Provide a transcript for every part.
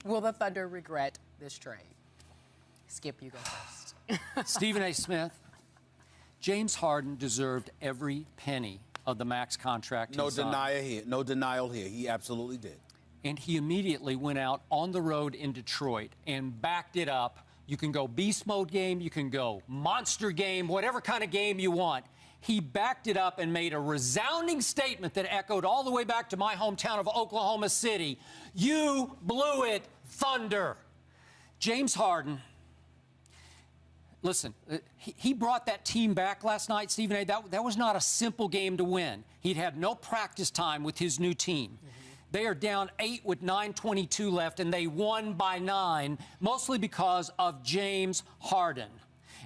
Will the Thunder regret this trade? Skip, you go first. Stephen A. Smith, James Harden deserved every penny of the max contract. No denial here. He absolutely did. And he immediately went out on the road in Detroit and backed it up. You can go beast mode game, you can go monster game, whatever kind of game you want. He backed it up and made a resounding statement that echoed all the way back to my hometown of Oklahoma City. You blew it, Thunder. James Harden, listen, he brought that team back last night, Stephen A. That was not a simple game to win. He'd had no practice time with his new team. They are down 8 with 9:22 left, and they won by 9, mostly because of James Harden.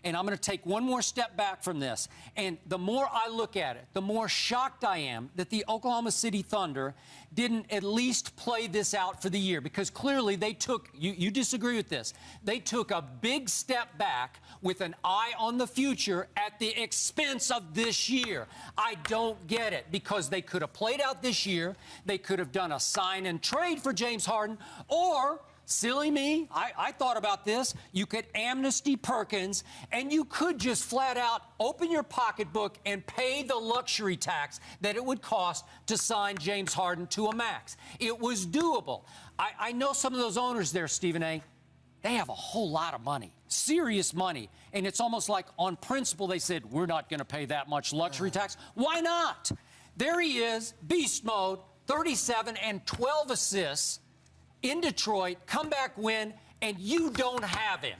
And I'm going to take one more step back from this. And the more I look at it, the more shocked I am that the Oklahoma City Thunder didn't at least play this out for the year, because clearly they took, you disagree with this, they took a big step back with an eye on the future at the expense of this year. I don't get it, because they could have played out this year. They could have done a sign and trade for James Harden, or silly me, I thought about this. You could amnesty Perkins, and you could just flat out open your pocketbook and pay the luxury tax that it would cost to sign James Harden to a max. It was doable. I know some of those owners there, Stephen A., they have a whole lot of money, serious money. And it's almost like on principle they said, we're not going to pay that much luxury tax. Why not? There he is, beast mode, 37 and 12 assists. In Detroit, comeback win, and you don't have him.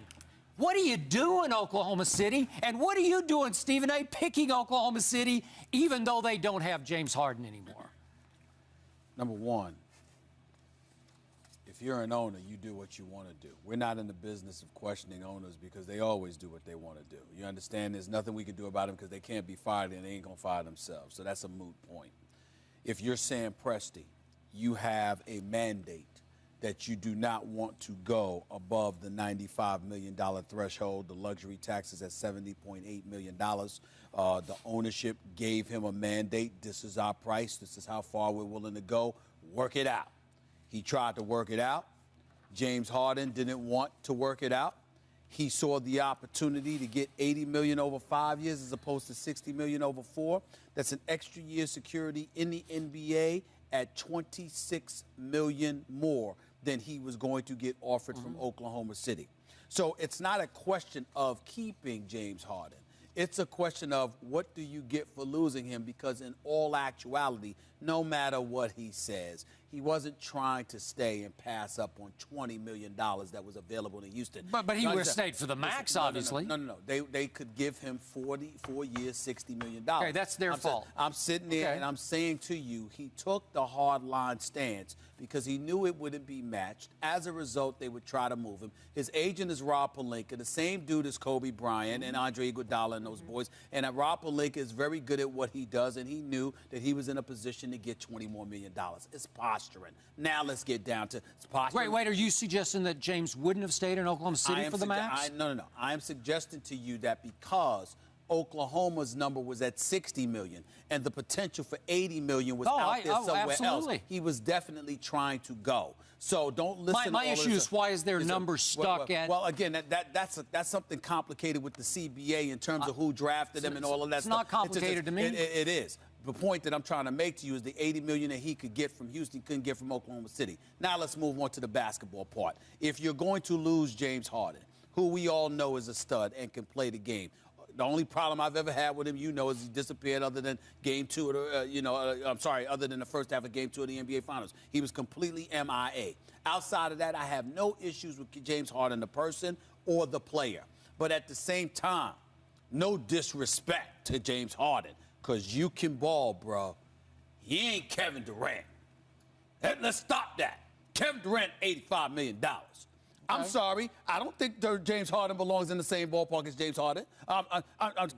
What are you doing, Oklahoma City? And what are you doing, Stephen A., picking Oklahoma City, even though they don't have James Harden anymore? Number one, if you're an owner, you do what you want to do. We're not in the business of questioning owners because they always do what they want to do. You understand there's nothing we can do about them because they can't be fired and they ain't going to fire themselves. So that's a moot point. If you're Sam Presti, you have a mandate that you do not want to go above the $95 million threshold. The luxury tax is at $70.8 million. The ownership gave him a mandate. This is our price. This is how far we're willing to go. Work it out. He tried to work it out. James Harden didn't want to work it out. He saw the opportunity to get $80 million over 5 years as opposed to $60 million over 4. That's an extra year security in the NBA at $26 million more than he was going to get offered from Oklahoma City. So it's not a question of keeping James Harden. It's a question of what do you get for losing him, because in all actuality, no matter what he says, he wasn't trying to stay and pass up on $20 million that was available in Houston. But he would have stayed for the max, obviously. No. They could give him 4 years, $60 million. Okay, that's their fault. I'm sitting there and I'm saying to you, he took the hard line stance because he knew it wouldn't be matched. As a result, they would try to move him. His agent is Rob Pelinka, the same dude as Kobe Bryant and Andre Iguodala and those boys. And Rob Pelinka is very good at what he does, and he knew that he was in a position to get $20 more million. It's posturing. Now let's get down to posturing. Wait, are you suggesting that James wouldn't have stayed in Oklahoma City for the max? No. I am suggesting to you that because Oklahoma's number was at $60 million and the potential for $80 million was out there somewhere else, he was definitely trying to go. So don't listen. My issue is, why is their number stuck at? Well, again, that's something complicated with the CBA in terms of who drafted them and all of that stuff. It's not complicated to me. It is. The point that I'm trying to make to you is the $80 million that he could get from Houston, couldn't get from Oklahoma City. Now let's move on to the basketball part. If you're going to lose James Harden, who we all know is a stud and can play the game, the only problem I've ever had with him, is he disappeared other than Game 2 of the, other than the first half of Game 2 of the NBA Finals. He was completely MIA. Outside of that, I have no issues with James Harden, the person or the player. But at the same time, no disrespect to James Harden, because you can ball, bro. He ain't Kevin Durant. Let's stop that. Kevin Durant, $85 million. I'm sorry. I don't think James Harden belongs in the same ballpark as James Harden.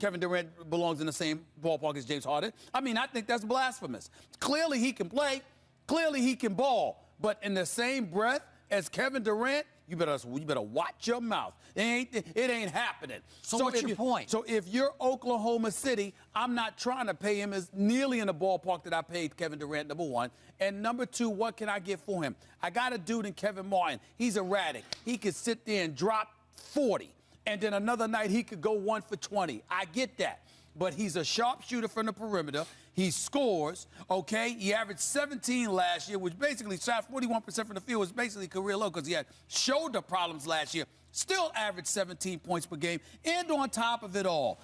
Kevin Durant belongs in the same ballpark as James Harden. I mean, I think that's blasphemous. Clearly he can play. Clearly he can ball. But in the same breath, as Kevin Durant, you better watch your mouth. It ain't happening. So what's your point? So if you're Oklahoma City, I'm not trying to pay him as nearly in the ballpark that I paid Kevin Durant, number one. And number two, what can I get for him? I got a dude in Kevin Martin. He's erratic. He could sit there and drop 40. And then another night he could go 1 for 20. I get that. But he's a sharpshooter from the perimeter. He scores, okay? He averaged 17 last year, which basically shot 41% from the field, was basically career low because he had shoulder problems last year. Still averaged 17 points per game. And on top of it all,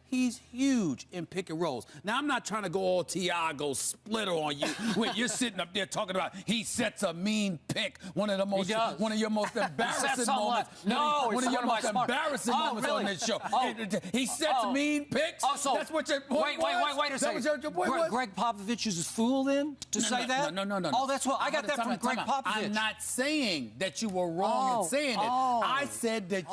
he's huge in pick and rolls. Now, I'm not trying to go all Tiago splitter on you when you're sitting up there talking about he sets a mean pick, one of your most embarrassing moments. One of your most embarrassing moments on this show. He sets mean picks. That's what your point was? Wait a second. Your point was? Greg Popovich is a fool then to say that? No. Oh, that's what I got that from Greg Popovich. I'm not saying that you were wrong in saying it. I said that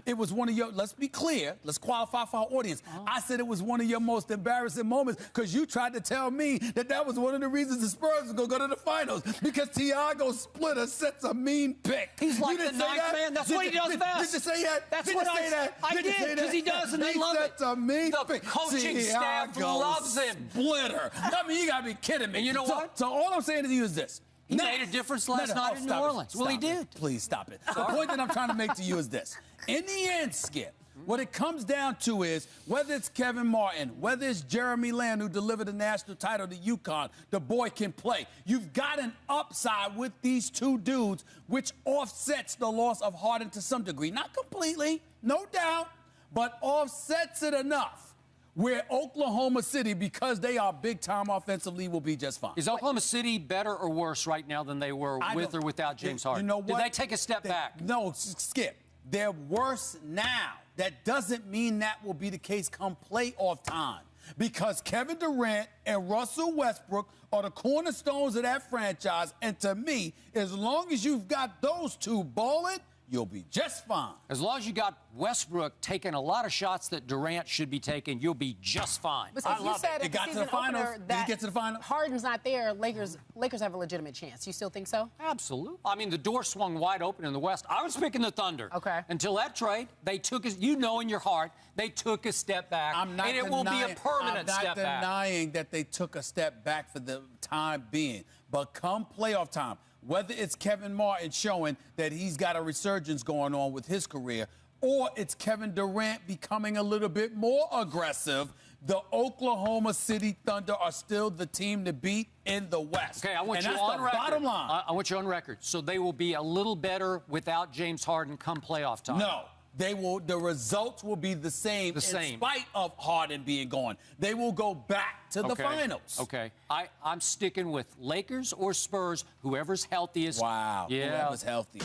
it was one of your, let's be clear, let's qualify for our audience. I said it was one of your most embarrassing moments because you tried to tell me that was one of the reasons the Spurs were going to go to the finals because Tiago Splitter sets a mean pick. He's like the ninth man. That's what he does best. Did you say that? That's what I said. I did because he does and they love it. Sets a mean pick. The coaching staff loves him. Splitter. I mean, you got to be kidding me. And you know what? So all I'm saying to you is this. He made a difference last night in New Orleans. Well, he did. Please stop it. The point that I'm trying to make to you is this. In the end, Skip, what it comes down to is whether it's Kevin Martin, whether it's Jeremy Lamb who delivered the national title to UConn, the boy can play. You've got an upside with these two dudes, which offsets the loss of Harden to some degree. Not completely, no doubt, but offsets it enough where Oklahoma City, because they are big-time offensively, will be just fine. Is Oklahoma City better or worse right now than they were with or without James Harden? You know what? Did they take a step back? No, Skip. They're worse now. That doesn't mean that will be the case come playoff time because Kevin Durant and Russell Westbrook are the cornerstones of that franchise. And to me, as long as you've got those two balling, you'll be just fine. As long as you got Westbrook taking a lot of shots that Durant should be taking, you'll be just fine. But you said it got to the finals. Did he get to the finals? Harden's not there. Lakers have a legitimate chance. You still think so? Absolutely. I mean, the door swung wide open in the West. I was picking the Thunder. Okay. Until that trade, they took, you know in your heart, they took a step back. And it will be a permanent step back. I'm not denying that they took a step back for the time being. But come playoff time, whether it's Kevin Martin showing that he's got a resurgence going on with his career, or it's Kevin Durant becoming a little bit more aggressive, the Oklahoma City Thunder are still the team to beat in the West. Okay, I want you that's on the record. Bottom line. I want you on record. So they will be a little better without James Harden come playoff time. No. They will. The results will be the same in spite of Harden being gone. They will go back to the finals. Okay. I'm sticking with Lakers or Spurs, whoever's healthiest. Wow. Yeah. Whoever's healthy.